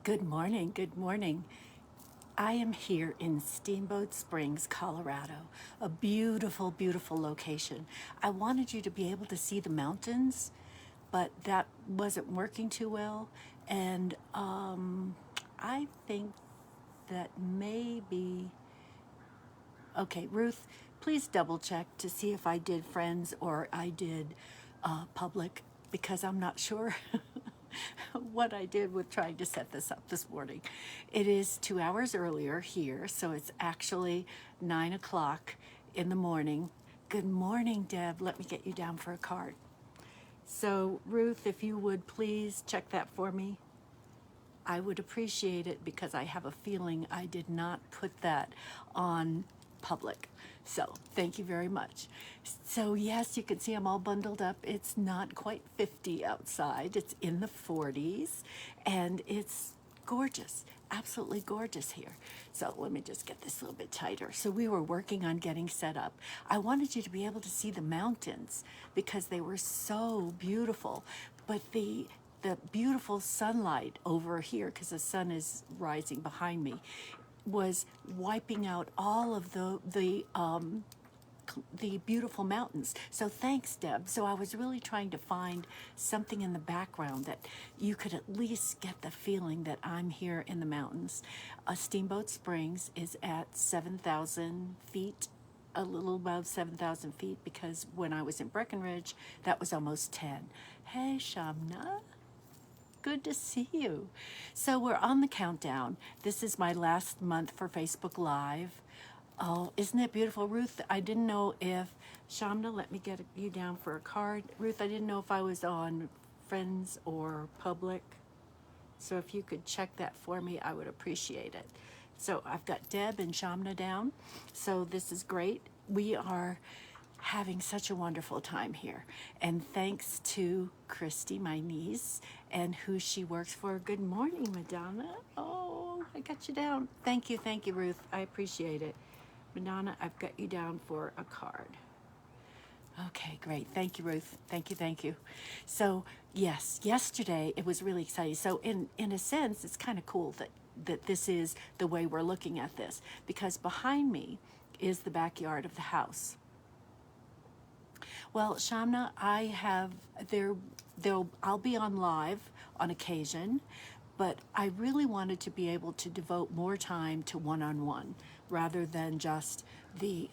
Good morning. Good morning. I am here in Steamboat Springs, Colorado, a beautiful, beautiful location. I wanted you to be able to see the mountains, but that wasn't working too well. And I think that maybe, okay, Ruth, please double check to see if I did friends or I did public because I'm not sure what I did with trying to set this up this morning. It is 2 hours earlier here, so it's actually 9 o'clock in the morning. Good morning, Deb. Let me get you down for a card. So, Ruth, if you would please check that for me. I would appreciate it because I have a feeling I did not put that on public. So thank you very much. So yes, you can see I'm all bundled up. It's not quite 50 outside. It's in the 40s and it's gorgeous, absolutely gorgeous here. So let me just get this a little bit tighter. So we were working on getting set up. I wanted you to be able to see the mountains because they were so beautiful, but the beautiful sunlight over here, because the sun is rising behind me, was wiping out all of the beautiful mountains. So thanks, Deb. So I was really trying to find something in the background that you could at least get the feeling that I'm here in the mountains. Steamboat Springs is at 7,000 feet, a little above 7,000 feet, because when I was in Breckenridge, that was almost 10. Hey, Shamna. Good to see you. So we're on the countdown. This is my last month for Facebook Live. Oh, isn't it beautiful, Ruth? I didn't know if Shamna, let me get you down for a card. Ruth, I didn't know if I was on Friends or Public. So if you could check that for me, I would appreciate it. So I've got Deb and Shamna down. So this is great. We are having such a wonderful time here. And thanks to Christy, my niece, and who she works for. Good morning, Madonna. Oh, I got you down. Thank you, Ruth. I appreciate it. Madonna, I've got you down for a card. Okay, great. Thank you, Ruth. Thank you. So, yes, yesterday it was really exciting. So, in a sense, it's kind of cool that this is the way we're looking at this because behind me is the backyard of the house. Well, Shamna, I have I'll be on live on occasion, but I really wanted to be able to devote more time to one-on-one rather than just the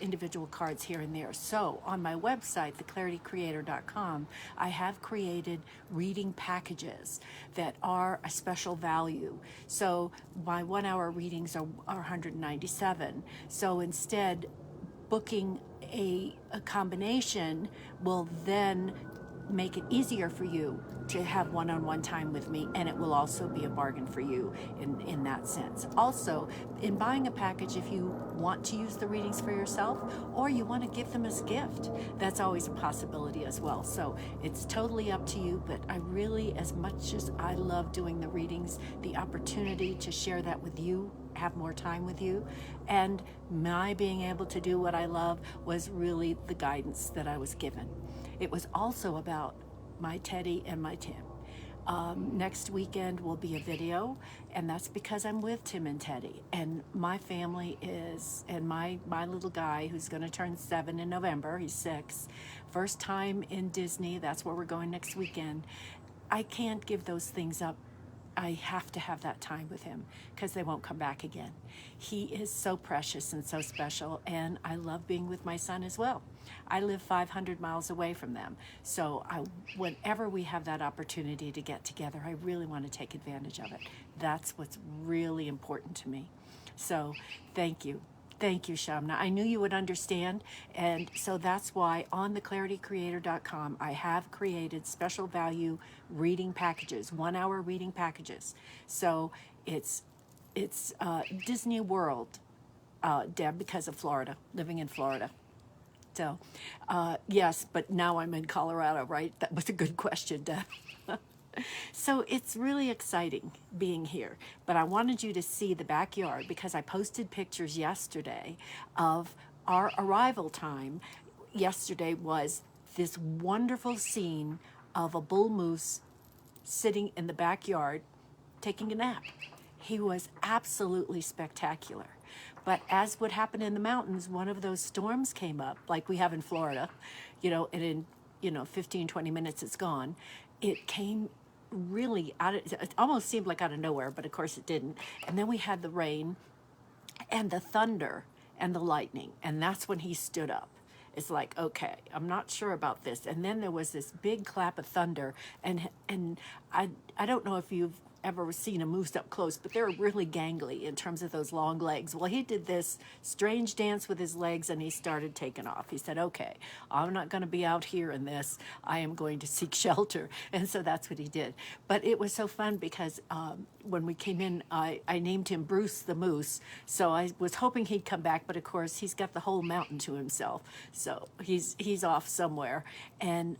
individual cards here and there. So on my website, theclaritycreator.com, I have created reading packages that are a special value. So my 1 hour readings are 197. So instead, booking a combination will then make it easier for you to have one-on-one time with me, and it will also be a bargain for you in that sense. Also, in buying a package, if you want to use the readings for yourself or you want to give them as a gift, that's always a possibility as well. So it's totally up to you, but I really, as much as I love doing the readings, the opportunity to share that with you, have more time with you, and my being able to do what I love was really the guidance that I was given. It was also about my Teddy and my Tim. Next weekend will be a video, and that's because I'm with Tim and Teddy. And my family is, and my little guy who's going to turn 7 in November, he's 6, first time in Disney, that's where we're going next weekend. I can't give those things up. I have to have that time with him because they won't come back again. He is so precious and so special, and I love being with my son as well. I live 500 miles away from them, so whenever we have that opportunity to get together, I really want to take advantage of it. That's what's really important to me. So thank you. Thank you, Shamna. I knew you would understand, and so that's why on theclaritycreator.com I have created special value reading packages, 1 hour reading packages. So it's Disney World, Deb, because of Florida, living in Florida. So, yes, but now I'm in Colorado, right? That was a good question, Deb. So it's really exciting being here, but I wanted you to see the backyard because I posted pictures yesterday of our arrival time. Yesterday was this wonderful scene of a bull moose sitting in the backyard taking a nap. He was absolutely spectacular. But as would happen in the mountains, one of those storms came up, like we have in Florida, and in, 15, 20 minutes it's gone. It came really it almost seemed like out of nowhere, but of course it didn't. And then we had the rain and the thunder and the lightning. And that's when he stood up. It's like, okay, I'm not sure about this. And then there was this big clap of thunder, and I don't know if you've ever seen a moose up close, but they're really gangly in terms of those long legs. Well, he did this strange dance with his legs, and he started taking off. He said, okay, I'm not going to be out here in this. I am going to seek shelter. And so that's what he did. But it was so fun because when we came in, I named him Bruce the Moose. So I was hoping he'd come back, but of course he's got the whole mountain to himself. So he's off somewhere, and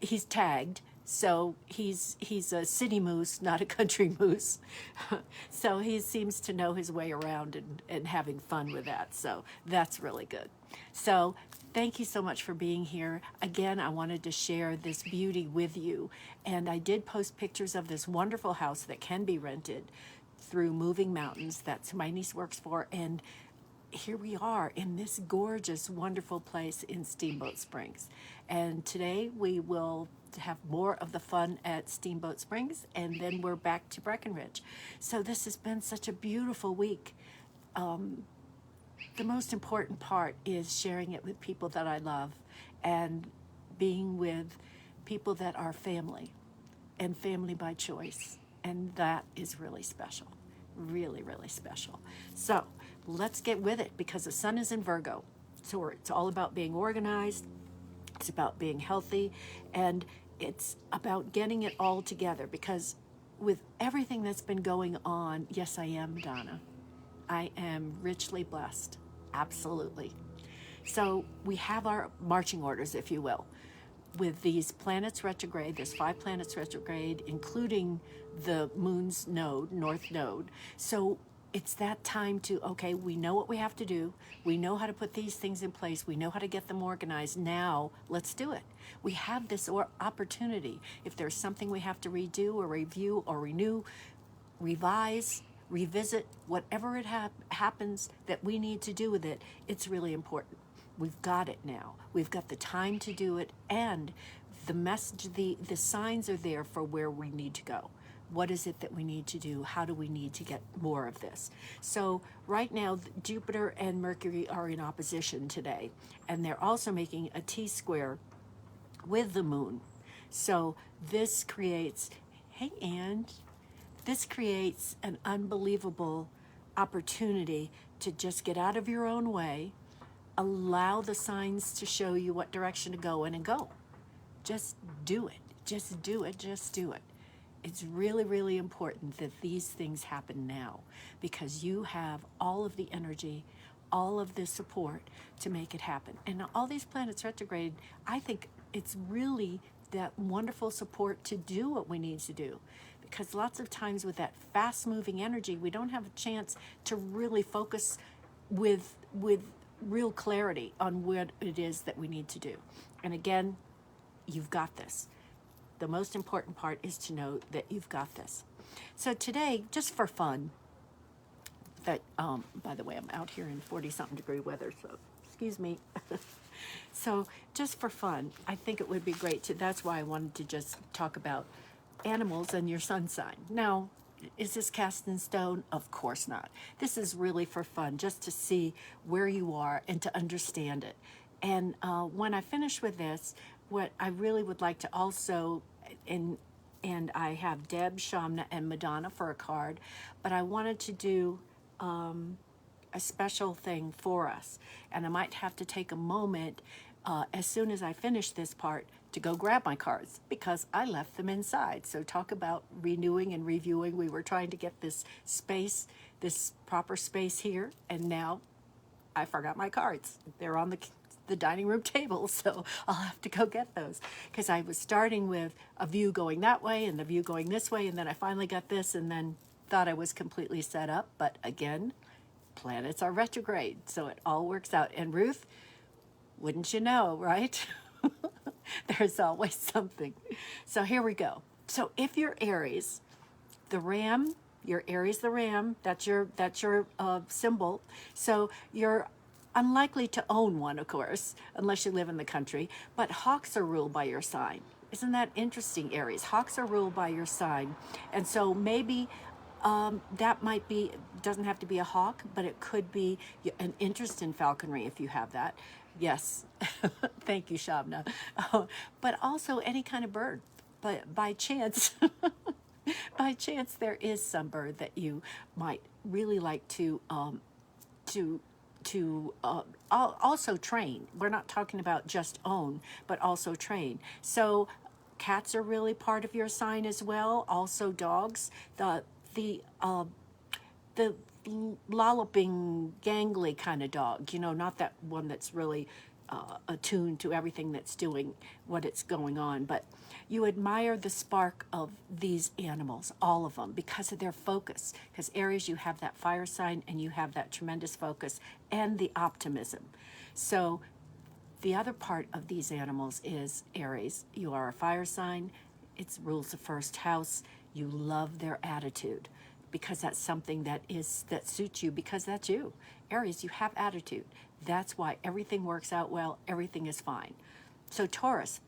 he's tagged. So he's a city moose, not a country moose. So he seems to know his way around and having fun with that. So that's really good. So thank you so much for being here. Again, I wanted to share this beauty with you. And I did post pictures of this wonderful house that can be rented through Moving Mountains. That's who my niece works for. And here we are in this gorgeous, wonderful place in Steamboat Springs. And today we will have more of the fun at Steamboat Springs, and then we're back to Breckenridge. So this has been such a beautiful week. The most important part is sharing it with people that I love and being with people that are family and family by choice. And that is really special, really, really special. So let's get with it because the sun is in Virgo. So it's all about being organized. It's about being healthy, and it's about getting it all together because with everything that's been going on, yes, I am, Donna. I am richly blessed. Absolutely. So we have our marching orders, if you will, with these planets retrograde. There's 5 planets retrograde, including the moon's node, north node. So it's that time to, okay, we know what we have to do. We know how to put these things in place. We know how to get them organized. Now, let's do it. We have this opportunity. If there's something we have to redo or review or renew, revise, revisit, whatever it happens that we need to do with it, it's really important. We've got it now. We've got the time to do it, and the message, the signs are there for where we need to go. What is it that we need to do? How do we need to get more of this? So right now, Jupiter and Mercury are in opposition today, and they're also making a T-square with the moon. So this creates, hey, Ange, this creates an unbelievable opportunity to just get out of your own way, allow the signs to show you what direction to go in and go. Just do it. Just do it. Just do it. It's really, really important that these things happen now because you have all of the energy, all of the support to make it happen. And all these planets retrograde, I think it's really that wonderful support to do what we need to do. Because lots of times with that fast-moving energy, we don't have a chance to really focus with real clarity on what it is that we need to do. And again, you've got this. The most important part is to know that you've got this. So today, just for fun, that by the way, I'm out here in 40-something degree weather, so excuse me. So just for fun, I think it would be great to, that's why I wanted to just talk about animals and your sun sign. Now, is this cast in stone? Of course not. This is really for fun, just to see where you are and to understand it. And when I finish with this, what I really would like to also, and I have Deb, Shamna, and Madonna for a card, but I wanted to do a special thing for us. And I might have to take a moment as soon as I finish this part to go grab my cards because I left them inside. So talk about renewing and reviewing. We were trying to get this space, this proper space here, and now I forgot my cards. They're on the dining room table, so I'll have to go get those because I was starting with a view going that way and the view going this way, and then I finally got this and then thought I was completely set up. But again, planets are retrograde, so it all works out. And Ruth, wouldn't you know, right? There's always something. So here we go. So if you're Aries, The ram, your Aries the ram, that's your symbol. So you're unlikely to own one, of course, unless you live in the country. But hawks are ruled by your sign. Isn't that interesting, Aries? Hawks are ruled by your sign. And so maybe that might be, doesn't have to be a hawk, but it could be an interest in falconry if you have that. Yes. Thank you, Shabna. But also any kind of bird. But by chance, by chance, there is some bird that you might really like to also train. We're not talking about just own, but also train. So cats are really part of your sign as well. Also dogs. The lolloping, gangly kind of dog. Not that one that's really attuned to everything that's doing what it's going on, but you admire the spark of these animals, all of them, because of their focus. Because Aries, you have that fire sign and you have that tremendous focus and the optimism. So the other part of these animals is Aries. You are a fire sign. It rules the first house. You love their attitude because that's something that suits you, because that's you. Aries, you have attitude. That's why everything works out well. Everything is fine. So Taurus,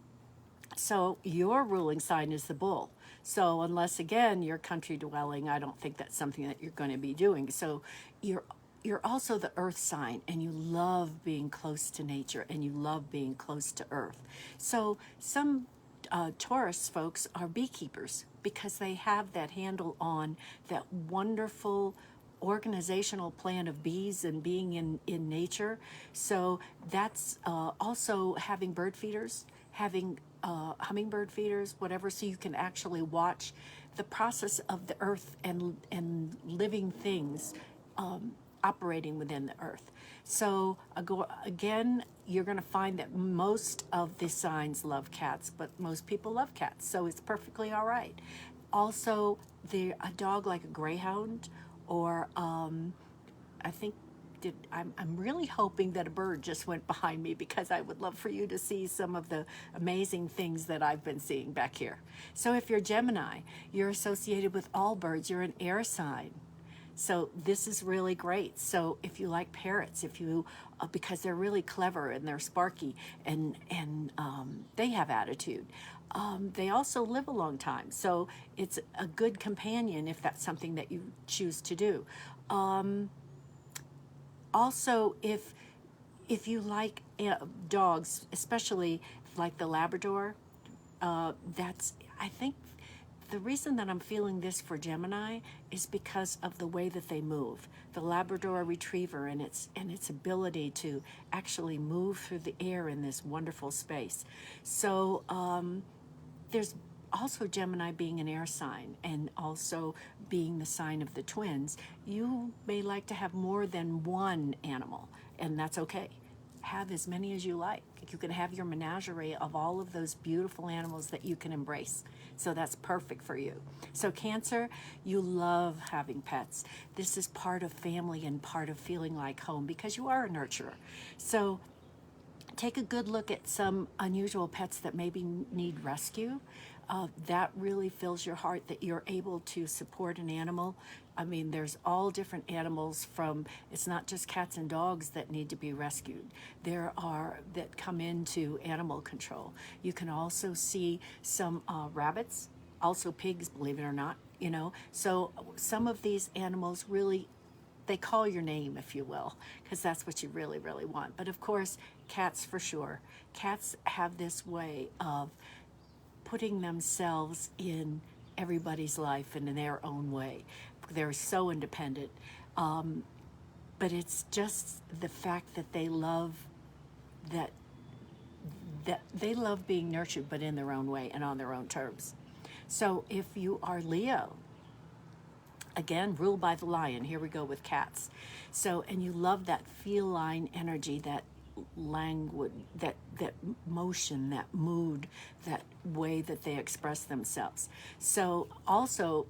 so your ruling sign is the bull. So unless again you're country dwelling, I don't think that's something that you're going to be doing. So you're also the earth sign, and you love being close to nature and you love being close to earth. So some Taurus folks are beekeepers because they have that handle on that wonderful organizational plan of bees and being in nature. So that's also having bird feeders, having hummingbird feeders, whatever, so you can actually watch the process of the earth and living things operating within the earth. So again, you're going to find that most of the signs love cats, but most people love cats, so it's perfectly all right. Also, a dog like a greyhound, or I think I'm really hoping that a bird just went behind me, because I would love for you to see some of the amazing things that I've been seeing back here. So if you're Gemini, you're associated with all birds. You're an air sign. So this is really great. So if you like parrots, if you because they're really clever and they're sparky, and they have attitude. They also live a long time, so it's a good companion if that's something that you choose to do. Also, if you like dogs, especially like the Labrador, that's, I think, the reason that I'm feeling this for Gemini is because of the way that they move. The Labrador Retriever and its ability to actually move through the air in this wonderful space. So there's also Gemini being an air sign and also being the sign of the twins. You may like to have more than one animal, and that's okay. Have as many as you like. You can have your menagerie of all of those beautiful animals that you can embrace. So that's perfect for you. So Cancer, you love having pets. This is part of family and part of feeling like home, because you are a nurturer. So take a good look at some unusual pets that maybe need rescue. That really fills your heart that you're able to support an animal. I mean, there's all different animals it's not just cats and dogs that need to be rescued. There are that come into animal control. You can also see some rabbits, also pigs, believe it or not, So some of these animals really, they call your name, if you will, because that's what you really, really want. But of course, cats for sure. Cats have this way of putting themselves in everybody's life and in their own way. They're so independent. But it's just the fact that they love that they love being nurtured, but in their own way and on their own terms. So if you are Leo, again, ruled by the lion, here we go with cats. So, and you love that feline energy, that language, that motion, that mood, that way that they express themselves. So also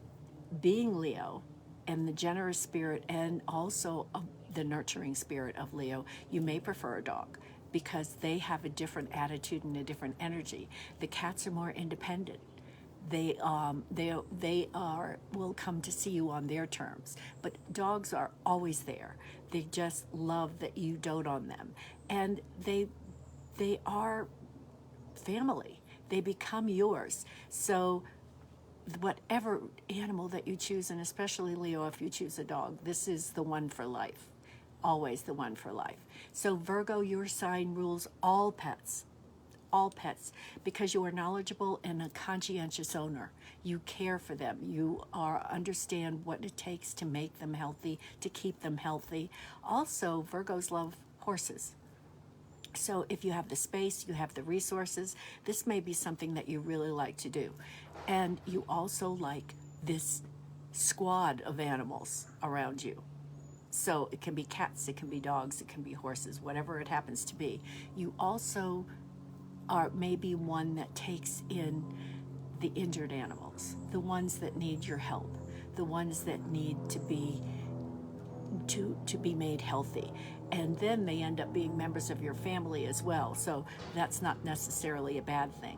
being Leo and the generous spirit, and also the nurturing spirit of Leo, you may prefer a dog because they have a different attitude and a different energy. The cats are more independent. they are will come to see you on their terms. But dogs are always there. They just love that you dote on them, and they are family. They become yours. So whatever animal that you choose, and especially Leo, if you choose a dog, this is the one for life. Always the one for life. So Virgo, your sign rules all pets, because you are knowledgeable and a conscientious owner. You care for them. You are understand what it takes to make them healthy, to keep them healthy. Also, Virgos love horses. So if you have the space, you have the resources, this may be something that you really like to do. And you also like this squad of animals around you. So it can be cats, it can be dogs, it can be horses, whatever it happens to be. You also are maybe one that takes in the injured animals, the ones that need your help, the ones that need to be made healthy. And then they end up being members of your family as well. So that's not necessarily a bad thing.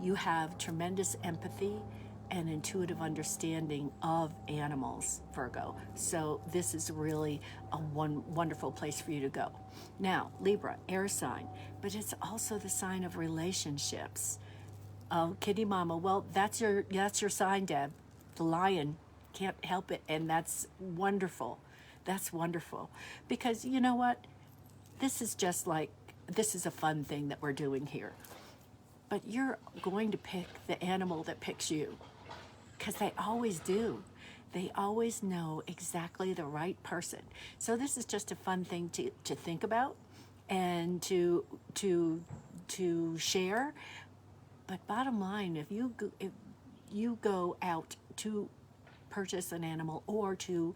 You have tremendous empathy and intuitive understanding of animals, Virgo. So this is really a wonderful place for you to go. Now, Libra, air sign, but it's also the sign of relationships. Oh, kitty mama. Well, that's your sign, Deb. The lion, can't help it, and that's wonderful. That's wonderful, because you know what? This is just like this is a fun thing that we're doing here. But you're going to pick the animal that picks you, because they always do. They always know exactly the right person. So this is just a fun thing to think about and to share. But bottom line, if you go out to purchase an animal or to,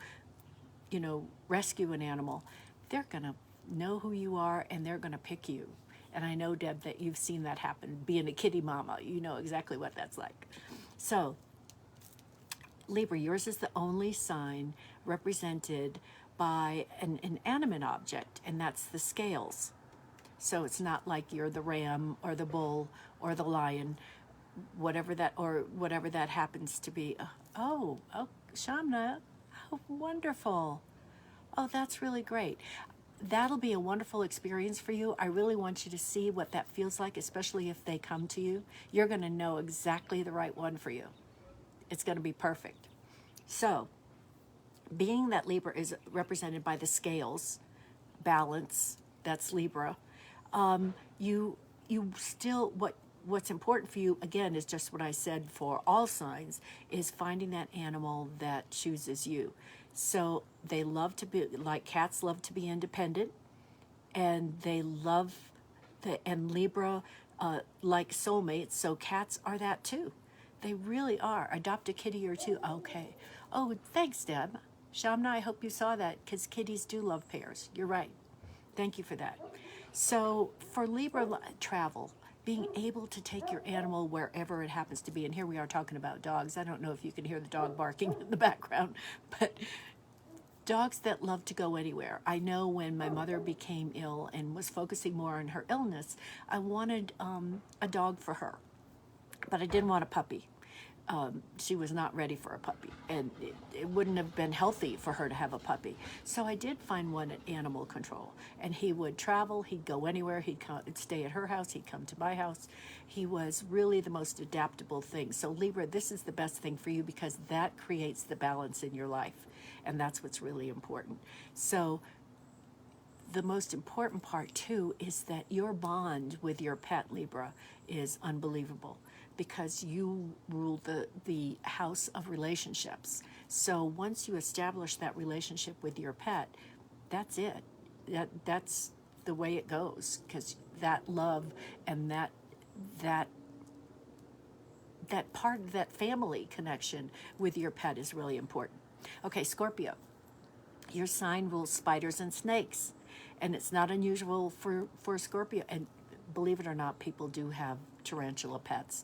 rescue an animal, they're gonna know who you are and they're gonna pick you. And I know, Deb, that you've seen that happen. Being a kitty mama, you know exactly what that's like. So, Libra, yours is the only sign represented by an inanimate object, and that's the scales. So it's not like you're the ram or the bull or the lion, whatever that happens to be. Oh, Shamna, how wonderful. Oh, that's really great. That'll be a wonderful experience for you. I really want you to see what that feels like, especially if they come to you. You're going to know exactly the right one for you. It's going to be perfect. So, being that Libra is represented by the scales, balance, that's Libra, you still what's important for you, again, is just what I said for all signs, is finding that animal that chooses you. So they love to be, like cats love to be independent, and they love and Libra like soulmates, so cats are that too. They really are. Adopt a kitty or two. Okay. Oh, thanks, Deb. Shamna, I hope you saw that, because kitties do love pairs. You're right. Thank you for that. So for Libra travel, being able to take your animal wherever it happens to be, and here we are talking about dogs. I don't know if you can hear the dog barking in the background, but dogs that love to go anywhere. I know when my mother became ill and was focusing more on her illness, I wanted a dog for her, but I didn't want a puppy. She was not ready for a puppy, and it wouldn't have been healthy for her to have a puppy. So I did find one at Animal Control, and he would travel, he'd go anywhere, he'd stay at her house, he'd come to my house. He was really the most adaptable thing. So Libra, this is the best thing for you, because that creates the balance in your life, and that's what's really important. So the most important part too is that your bond with your pet, Libra, is unbelievable, because you rule the house of relationships. So once you establish that relationship with your pet, that's it. That's the way it goes, because that love and that part of that family connection with your pet is really important. Okay, Scorpio, your sign rules spiders and snakes, and it's not unusual for Scorpio. And believe it or not, people do have tarantula pets.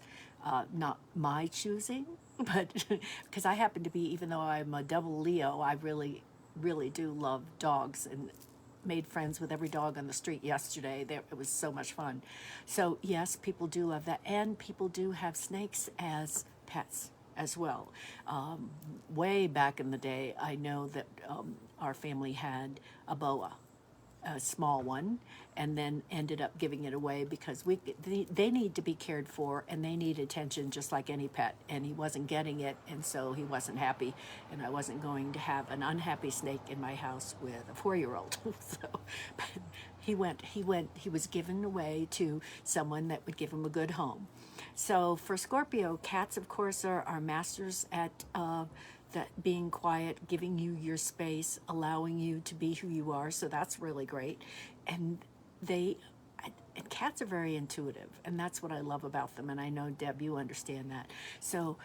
Not my choosing, but because I happen to be, even though I'm a double Leo, I really, really do love dogs, and made friends with every dog on the street yesterday. It was so much fun. So yes, people do love that, and people do have snakes as pets as well. Way back in the day, I know that our family had a boa, a small one, and then ended up giving it away because they need to be cared for and they need attention just like any pet, and he wasn't getting it, and so he wasn't happy, and I wasn't going to have an unhappy snake in my house with a 4-year-old. So but he was given away to someone that would give him a good home. So for Scorpio, cats of course are masters at that being quiet, giving you your space, allowing you to be who you are. So that's really great. And and cats are very intuitive, and that's what I love about them. And I know, Deb, you understand that. So,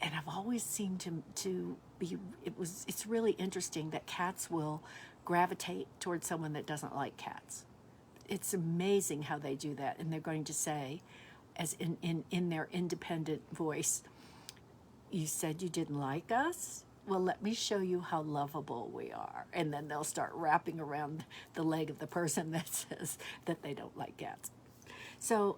and I've always seemed to be, it's really interesting that cats will gravitate towards someone that doesn't like cats. It's amazing how they do that. And they're going to say, as in their independent voice, you said you didn't like us? Well, let me show you how lovable we are. And then they'll start wrapping around the leg of the person that says that they don't like cats. So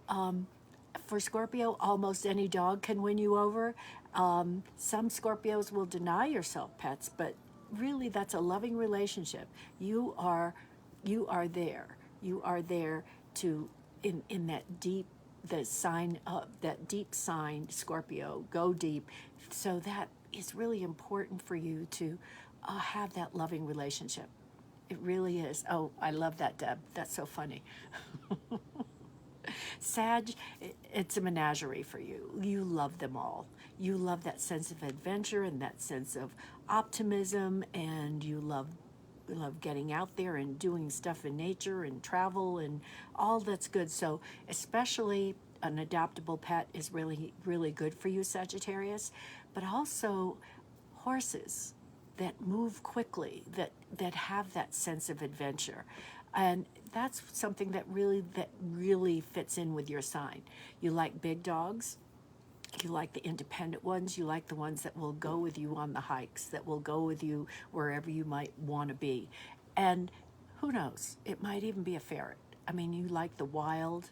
for Scorpio, almost any dog can win you over. Some Scorpios will deny yourself pets, but really that's a loving relationship. You are there. You are there to, in that deep, the sign of that deep sign, Scorpio, go deep. So that is really important for you to have that loving relationship. It really is. Oh, I love that, Deb. That's so funny. Sag, it's a menagerie for you. You love them all. You love that sense of adventure and that sense of optimism, and you love getting out there and doing stuff in nature and travel and all that's good. So especially an adoptable pet is really, really good for you, Sagittarius. But also horses that move quickly, that have that sense of adventure. And that's something that really fits in with your sign. You like big dogs. You like the independent ones. You like the ones that will go with you on the hikes, that will go with you wherever you might want to be. And who knows, it might even be a ferret. I mean, you like the wild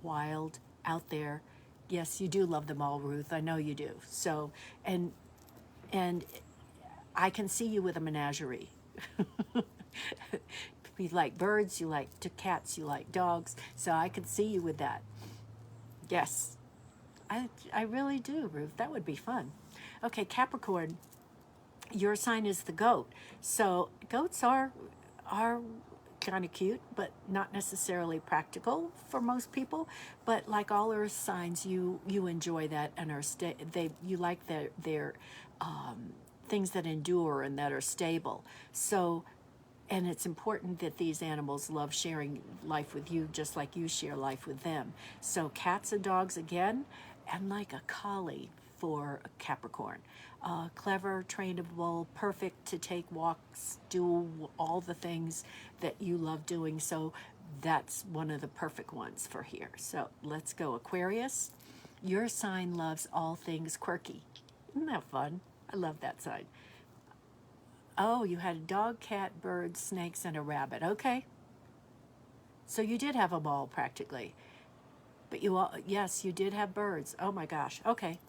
out there. Yes, you do love them all, Ruth. I know you do. So, and I can see you with a menagerie. You like birds, you like cats, you like dogs. So I can see you with that. Yes. I really do, Ruth. That would be fun. Okay, Capricorn, your sign is the goat. So goats are kind of cute, but not necessarily practical for most people. But like all earth signs, you enjoy that and you like their things that endure and that are stable. So, and it's important that these animals love sharing life with you just like you share life with them. So cats and dogs again, and like a collie for a Capricorn. Clever, trainable, perfect to take walks, do all the things that you love doing. So that's one of the perfect ones for here. So let's go, Aquarius. Your sign loves all things quirky. Isn't that fun? I love that sign. Oh, you had a dog, cat, bird, snakes, and a rabbit. Okay. So you did have them all practically. But yes, you did have birds. Oh my gosh. Okay.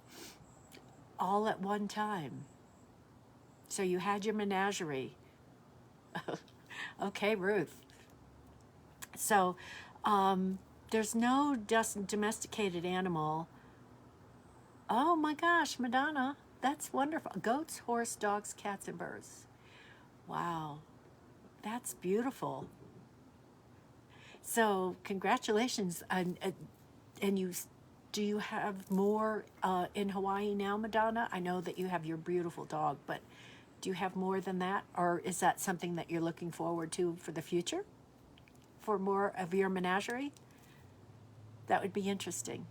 All at one time. So you had your menagerie. Okay, Ruth. So there's no just domesticated animal. Oh my gosh, Madonna. That's wonderful. Goats, horse, dogs, cats, and birds. Wow. That's beautiful. So congratulations. And do you have more in Hawaii now, Madonna? I know that you have your beautiful dog, but do you have more than that? Or is that something that you're looking forward to for the future? For more of your menagerie? That would be interesting.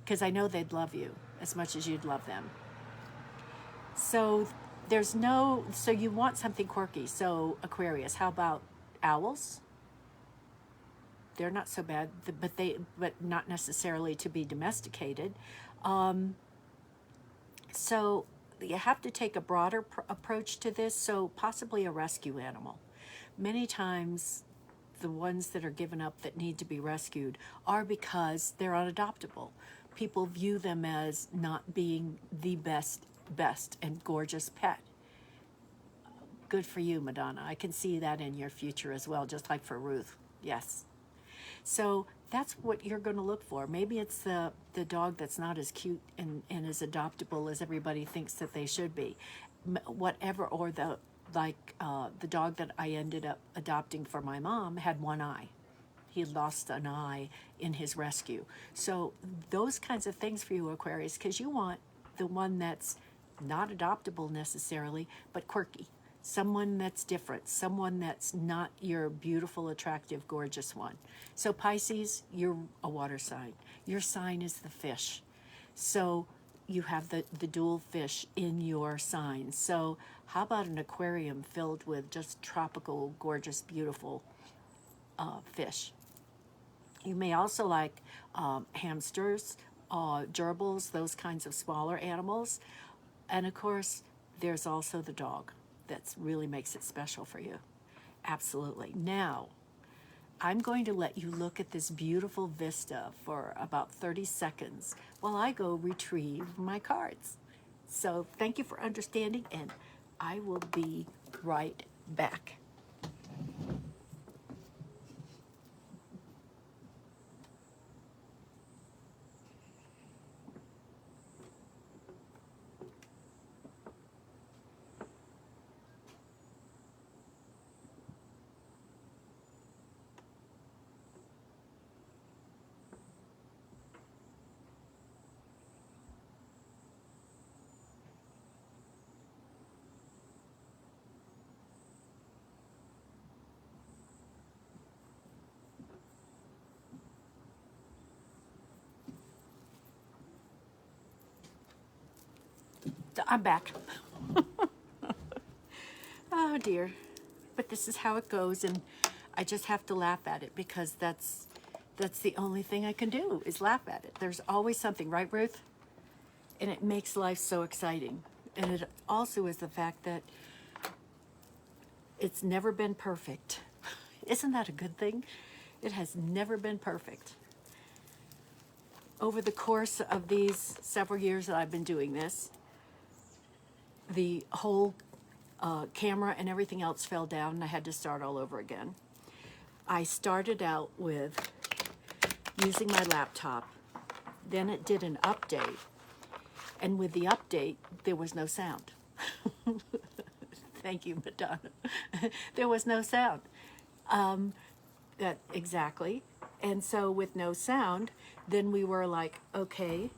Because I know they'd love you as much as you'd love them. So so you want something quirky. So Aquarius, how about owls? They're not so bad, but not necessarily to be domesticated. So you have to take a broader approach to this. So possibly a rescue animal. Many times, the ones that are given up that need to be rescued are because they're unadoptable. people view them as not being the best and gorgeous pet. Good for you, Madonna. I can see that in your future as well, just like for Ruth. Yes. So that's what you're going to look for. Maybe it's the dog that's not as cute and as adoptable as everybody thinks that they should be. Whatever, or the dog that I ended up adopting for my mom had one eye. He lost an eye in his rescue. So those kinds of things for you, Aquarius, because you want the one that's not adoptable necessarily, but quirky. Someone that's different, someone that's not your beautiful, attractive, gorgeous one. So Pisces, you're a water sign. Your sign is the fish. So you have the dual fish in your sign. So how about an aquarium filled with just tropical, gorgeous, beautiful fish? You may also like hamsters, gerbils, those kinds of smaller animals. And of course, there's also the dog. That really makes it special for you. Absolutely. Now, I'm going to let you look at this beautiful vista for about 30 seconds while I go retrieve my cards. So thank you for understanding, and I will be right back. I'm back. Oh dear. But this is how it goes, and I just have to laugh at it because that's the only thing I can do is laugh at it. There's always something, right, Ruth? And it makes life so exciting. And it also is the fact that it's never been perfect. Isn't that a good thing? It has never been perfect. Over the course of these several years that I've been doing this, the whole camera and everything else fell down, and I had to start all over again. I started out with using my laptop. Then it did an update. And with the update, there was no sound. Thank you, Madonna. There was no sound. That exactly. And so with no sound, then we were like, okay,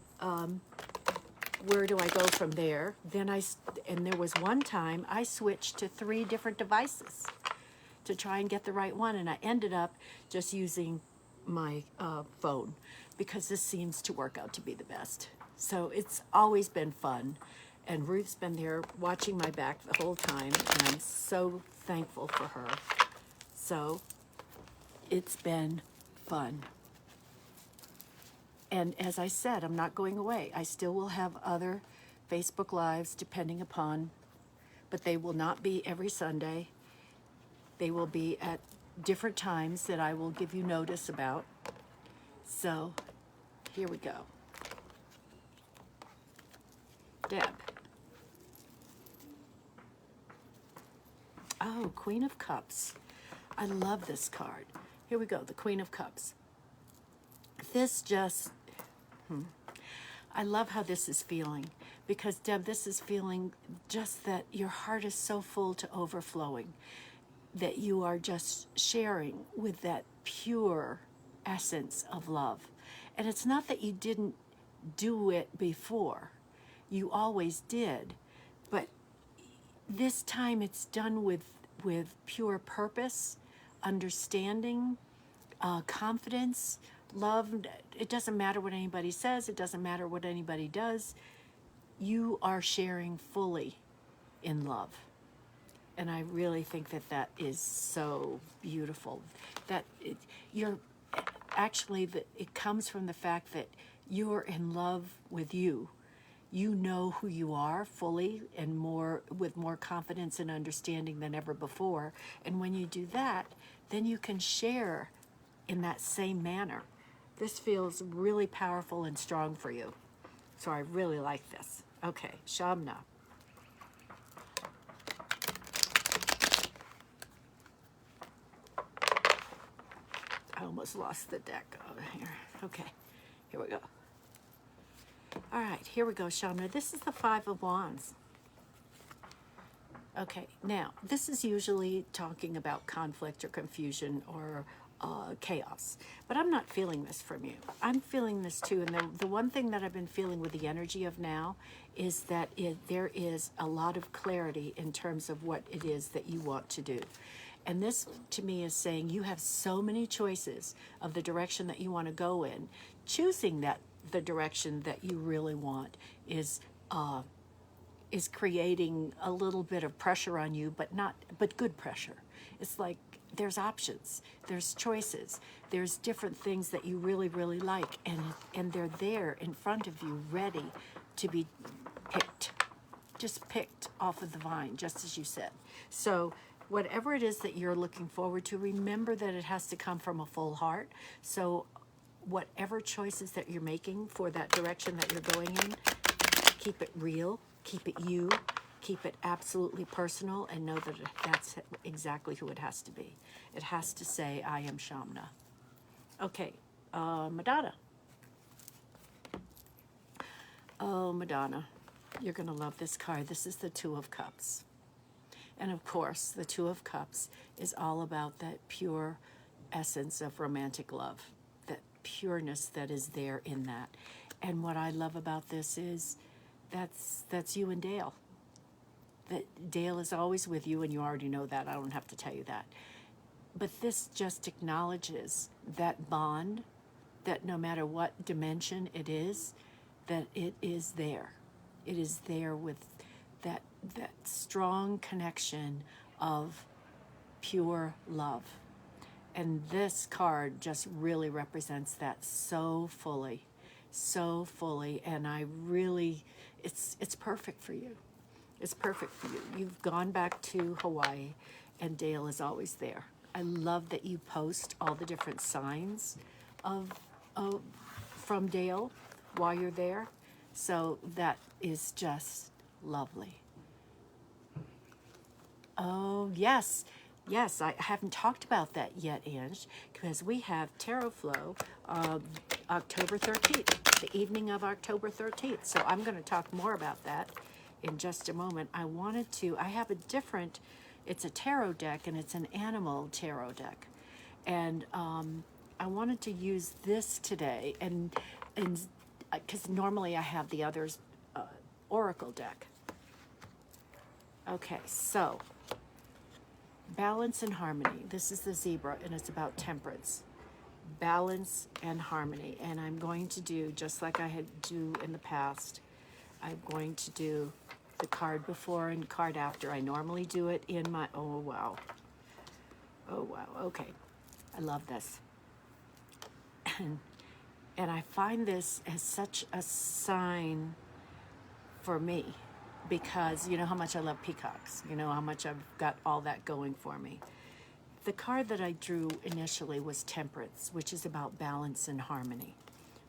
where do I go from there? And there was one time I switched to 3 different devices to try and get the right one, and I ended up just using my phone because this seems to work out to be the best. So it's always been fun, and Ruth's been there watching my back the whole time, and I'm so thankful for her. So it's been fun. And as I said, I'm not going away. I still will have other Facebook Lives depending upon, but they will not be every Sunday. They will be at different times that I will give you notice about. So here we go. Deb. Oh, Queen of Cups. I love this card. Here we go, the Queen of Cups. This just, I love how this is feeling, because Deb, this is feeling just that your heart is so full to overflowing, that you are just sharing with that pure essence of love. And it's not that you didn't do it before. You always did. But this time it's done with pure purpose, understanding, confidence, love. It doesn't matter what anybody says. It doesn't matter what anybody does. You are sharing fully in love. And I really think that that is so beautiful. That you're actually, it comes from the fact that you're in love with you. You know who you are fully and with more confidence and understanding than ever before. And when you do that, then you can share in that same manner. This feels really powerful and strong for you. So I really like this. Okay, Shamna. I almost lost the deck over here. Okay, here we go. All right, here we go, Shamna. This is the Five of Wands. Okay, now, this is usually talking about conflict or confusion or chaos, but I'm not feeling this from you. I'm feeling this too, and the one thing that I've been feeling with the energy of now is that there is a lot of clarity in terms of what it is that you want to do. And this, to me, is saying you have so many choices of the direction that you want to go in. Choosing the direction that you really want is creating a little bit of pressure on you, but good pressure. It's like there's options, there's choices, there's different things that you really, really like, and they're there in front of you, ready to be picked, just picked off of the vine, just as you said. So whatever it is that you're looking forward to, remember that it has to come from a full heart. So whatever choices that you're making for that direction that you're going in, keep it real, keep it you, keep it absolutely personal, and know that that's exactly who it has to be. It has to say, I am Shamna. Okay, Madonna. Oh, Madonna, you're going to love this card. This is the Two of Cups. And of course, the Two of Cups is all about that pure essence of romantic love, that pureness that is there in that. And what I love about this is that's you and Dale. That Dale is always with you, and you already know that. I don't have to tell you that. But this just acknowledges that bond, that no matter what dimension it is, that it is there. It is there with that strong connection of pure love. And this card just really represents that so fully, and I really, it's perfect for you. It's perfect for you. You've gone back to Hawaii, and Dale is always there. I love that you post all the different signs of from Dale while you're there. So that is just lovely. Oh, yes. Yes, I haven't talked about that yet, Ange, because we have Tarot Flow October 13th, the evening of October 13th. So I'm going to talk more about that in just a moment. I have a different, it's a tarot deck, and it's an animal tarot deck. And I wanted to use this today, and because normally I have the other's oracle deck. Okay, so balance and harmony. This is the zebra, and it's about temperance. Balance and harmony. And I'm going to do, just like I had do in the past, I'm going to do the card before and card after. I normally do it in my, oh wow, okay. I love this. And I find this as such a sign for me, because you know how much I love peacocks. You know how much I've got all that going for me. The card that I drew initially was Temperance, which is about balance and harmony.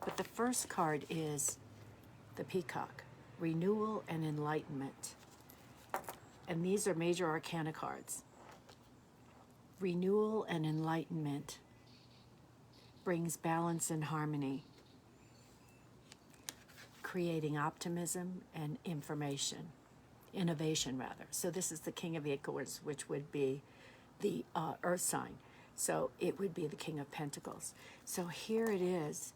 But the first card is the peacock, renewal and enlightenment. And these are major arcana cards. Renewal and enlightenment brings balance and harmony, creating optimism and innovation rather. So this is the King of Acorns, which would be the earth sign. So it would be the King of Pentacles. So here it is,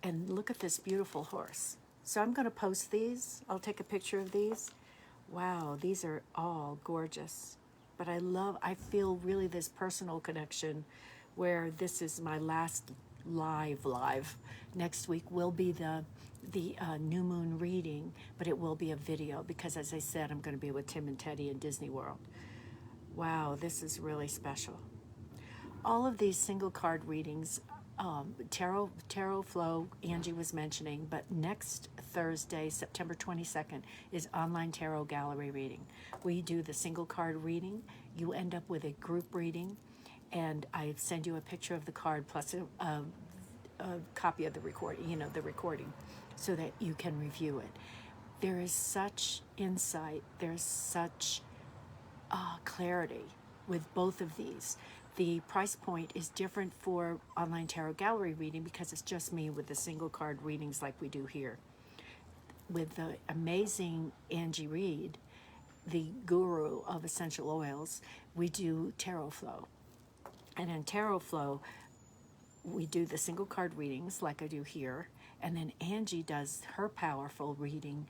and look at this beautiful horse. So I'm going to post these. I'll take a picture of these. Wow, these are all gorgeous. But I feel really this personal connection where this is my last live. Next week will be the new moon reading, but it will be a video because, as I said, I'm going to be with Tim and Teddy in Disney World. Wow, this is really special. All of these single card readings, Tarot Flow, Angie was mentioning, but next Thursday, September 22nd, is online tarot gallery reading. We do the single card reading. You end up with a group reading, and I send you a picture of the card plus a copy of the recording, the recording, so that you can review it. There is such insight, there's such clarity with both of these. The price point is different for online tarot gallery reading because it's just me with the single card readings like we do here. With the amazing Angie Reed, the guru of essential oils, we do tarot flow. And in tarot flow, we do the single card readings like I do here, and then Angie does her powerful reading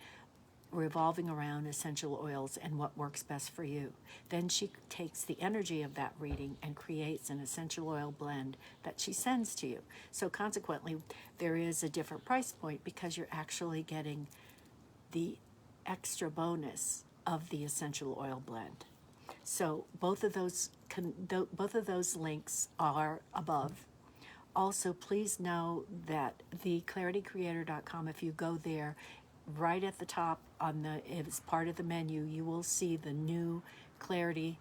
revolving around essential oils and what works best for you. Then she takes the energy of that reading and creates an essential oil blend that she sends to you. So consequently, there is a different price point because you're actually getting the extra bonus of the essential oil blend. So both of those links are above. Also, please know that the claritycreator.com, if you go there, right at the top as part of the menu, you will see the new Clarity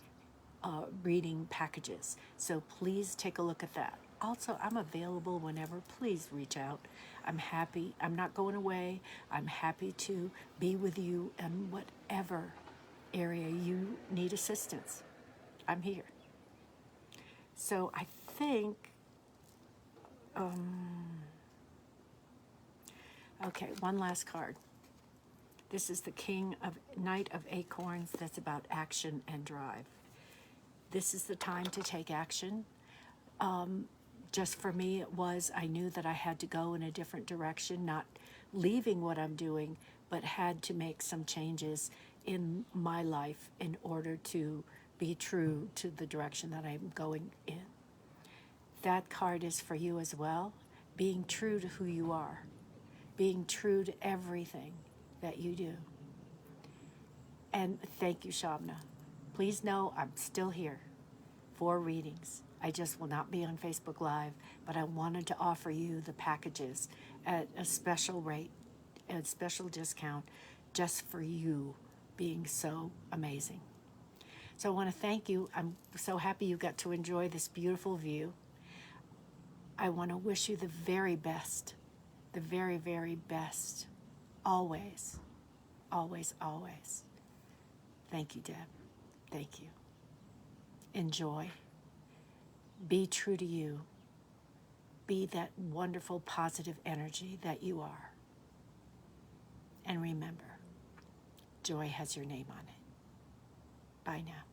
reading packages. So please take a look at that. Also, I'm available whenever. Please reach out. I'm happy. I'm not going away. I'm happy to be with you in whatever area you need assistance. I'm here. So I think, okay, one last card. This is the Knight of Acorns. That's about action and drive. This is the time to take action. Just for me, I knew that I had to go in a different direction, not leaving what I'm doing, but had to make some changes in my life in order to be true to the direction that I'm going in. That card is for you as well, being true to who you are, being true to everything that you do. And thank you, Shabna. Please know I'm still here for readings. I just will not be on Facebook Live, but I wanted to offer you the packages at a special rate, a special discount, just for you being so amazing. So I want to thank you. I'm so happy you got to enjoy this beautiful view. I want to wish you the very best, the very, very best. Always, always, always. Thank you, Deb. Thank you. Enjoy. Be true to you. Be that wonderful, positive energy that you are. And remember, joy has your name on it. Bye now.